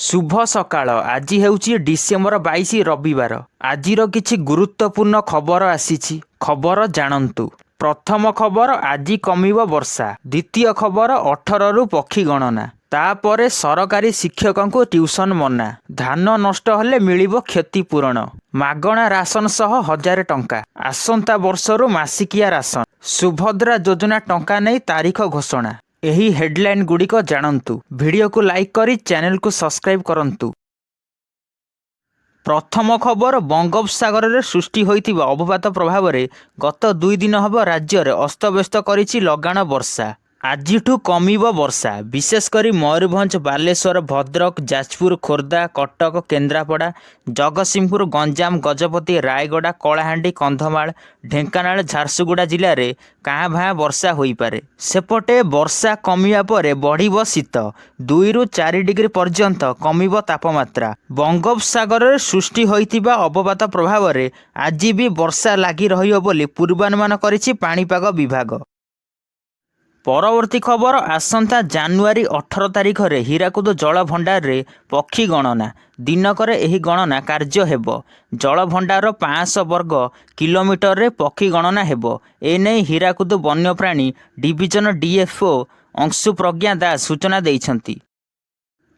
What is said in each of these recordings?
शुभ सकाळ। आज हेउची डिसेम्बर 22 रविवार। आजिर किछि गुरुत्वपूर्ण खबर आसीछि। खबर जानंतु। प्रथम खबर आज कमिब वर्षा। द्वितीय खबर 18 रु पक्षी गणना। तापरे सरकारी शिक्षकों को ट्यूशन मना। धान नष्ट हेले मिलिबो क्षतिपूरण। मागणा राशन सह 1000 टंका। आसंता वर्षरु मासिकिया राशन। सुभद्रा योजना टंका नहीं तारीख घोषणा। एही हेडलाइन गुड़िक जानंतु। वीडियो को लाइक करी चैनल को सब्सक्राइब करंतु। प्रथम खबर बंगोपसागर रे सृष्टि होइतिबा अवपात प्रभाव रे गत 2 दिन हब राज्य रे अस्तव्यस्त करिछि लगाण वर्षा। आजिठू कमिब वर्षा। विशेषकर मयूरभंज, बालेश्वर, भद्रक, जाजपुर, खोर्धा, कटक, केन्द्रापड़ा, जगतसिंहपुर, गंजाम, गजपति, रायगड़ा, कलाहांडी, कंधमाल, ढेंकानाल, झारसुगुड़ा जिले में काँ भाँ वर्षा होइपारे। सेपटे वर्षा कमिया परे बढ़िब शीत। 2 रु 4 डिग्री पर्यंत कमिब तापमात्रा। बंगोपसागर रे सृष्टि होइतिबा अवपात प्रभाव रे आज भी वर्षा लागी रहियो बोली पूर्वानुमान करिछि पाणीपाग विभाग। परवर्ती खबर आसंता जानुआरी 18 तारिख रे हीराकुद जल भंडार रे पक्षी गणना। दिनकरे एही गणना कार्य हेबो। जल भंडार 500 वर्ग किलोमीटर रे पक्षी गणना हेबो। एने हीराकुद वन्यप्राणी डिविजन डीएफओ अंशु प्रज्ञा दास सूचना देइछंती।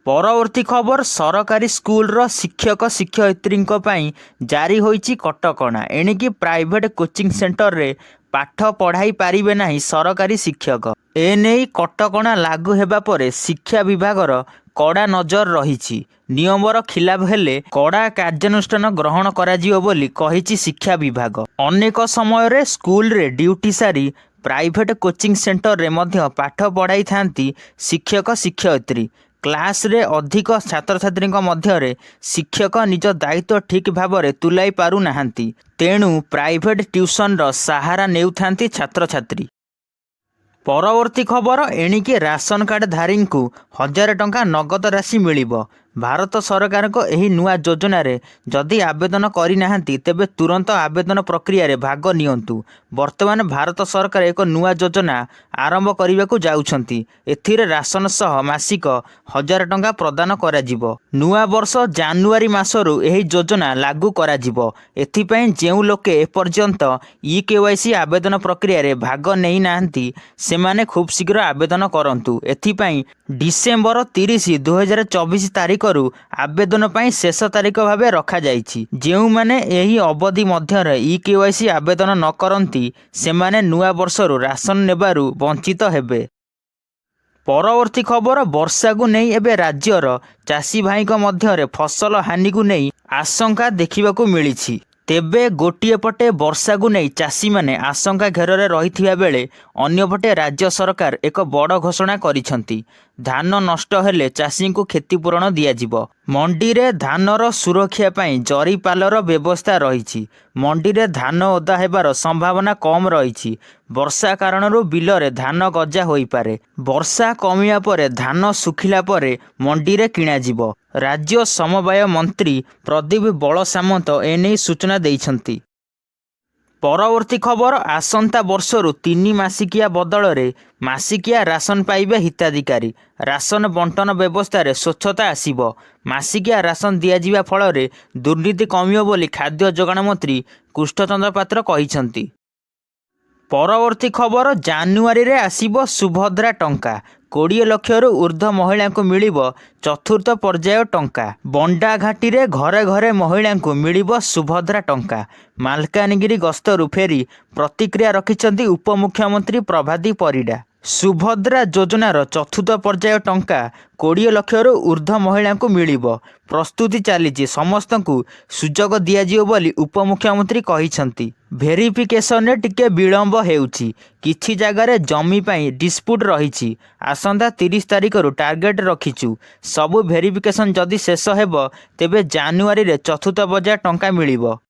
परवर्ती खबर सरकारी स्कूल रो शिक्षक शिक्षयित्री पई जारी होईची कटकणा। एणिकी प्राइवेट कोचिंग सेंटर रे पाठ पढ़ाई पारिबे नाही सरकारी शिक्षक। एने कटकणा लागू हेबा परे शिक्षा विभागर कड़ा नजर रहिछि। नियमर खिलाफ हेले कड़ा कार्यानुष्ठान ग्रहण कराजियो बोली कहिछि शिक्षा विभाग। अनेक समय रे स्कूल रे ड्यूटी सारी प्राइवेट कोचिंग सेंटर रे मध्य पाठ पढ़ाई थांती शिक्षक शिक्षयित्री। क्लास रे अधिक छात्र छात्री मध्य शिक्षक निज दायित्व ठीक भाव में तुलाई पारु नाहांती। तेणु प्राइवेट ट्यूशन रो सहारा नेउथांती छात्र छात्री। परवर्ती खबर एणिके राशन कार्ड धारी को 1000 टंका नगद राशि मिलिबो। भारत सरकार को एही नुआ योजना रे जदि आवेदन करि नाहांती तेबे तुरंत आवेदन प्रक्रिया रे भाग नियंतु। वर्तमान भारत सरकार एक नुआ योजना आरंभ करिबाकू जाउछंती। एथिरे राशन सह मासिक 1000 टंका प्रदान करा जिवो। नुआ वर्ष जानुआरी मासरू एही योजना लागू करा जिवो। एथिपई जेउ लोके एपर्यंत केवाईसी आवेदन प्रक्रिया रे भाग नै नाहांती सेमाने खूब शीघ्र आवेदन करंतु। एथिपई डिसेम्बर 30 2024 तारिख आवेदन पाई शेष तारीख भावे रखा जाइछि। जेउ माने एही अवधि मध्य केवाईसी आवेदन न करंती सेमाने नुआ वर्षरू राशन नेबारू वंचित हेबे। परवर्ती खबर वर्षा को नहीं एबे राज्यर चाषी भाई मध्य फसल हानि को नहीं आशंका देखिबाकू मिलिछि। तेबे गोटिए पटे वर्षा को नहीं चाषी माने आशंका घेर रही बेले अन्यपटे राज्य सरकार एक बड़ घोषणा करिसंती। धान नष्ट हेले चाषी को क्षतिपूरण दियाजिबो। मंडी रे धानर सुरक्षा पाई जरीपालर व्यवस्था रही। मंडी रे धान ओदा हेबार संभावना कम रही। वर्षा कारणरू बिलरे धान गजा होई पारे। वर्षा कमिया परे धान सुखिला परे मंडी रे किणा जिवो। राज्य समवाय मंत्री प्रदीप बल सामंत एने सूचना देइछंती। परवर्ती खबर आसंता वर्षरू 3 मासिकिया बदल रे मासिकिया राशन पाइबे हिताधिकारी। राशन बंटन व्यवस्था रे स्वच्छता आसीबो। मासिकिया राशन दियाजिबा फल रे दुर्नीति कमियो बोली खाद्य जोगाण मंत्री कृष्णचंद्र पात्र कहिसंती। परवर्ती खबर जानुआरी रे आसीबो सुभद्रा टंका। 20 लाख रु ऊर्ध्व महिला को मिलिबो चतुर्थ पर्याय टंका। बंडा घाटी रे घरे घरे महिला को मिलिबो सुभद्रा टंका। मालकानगिरी गस्तरू फेरी प्रतिक्रिया रखिछंती उपमुख्यमंत्री प्रभाती परिडा। सुभद्रा योजनार चतुर्थ पर्याय टंका 20 लाख रु ऊर्ध्व महिला को मिलिबो। प्रस्तुति चली समस्त को सुजोग दियाजियो बोली उपमुख्यमंत्री कहिसंती। भेरिफिकेशन रे टिके विलंब हेउची। किछि जगार जमी पाई डिस्प्यूट रही। आसंता 30 तारिख रु टार्गेट रखिचु। सबु भेरिफिकेशन जदि शेष हेबो तेबे जानुआरी रे चतुर्थ पर्याय टंका मिलिबो।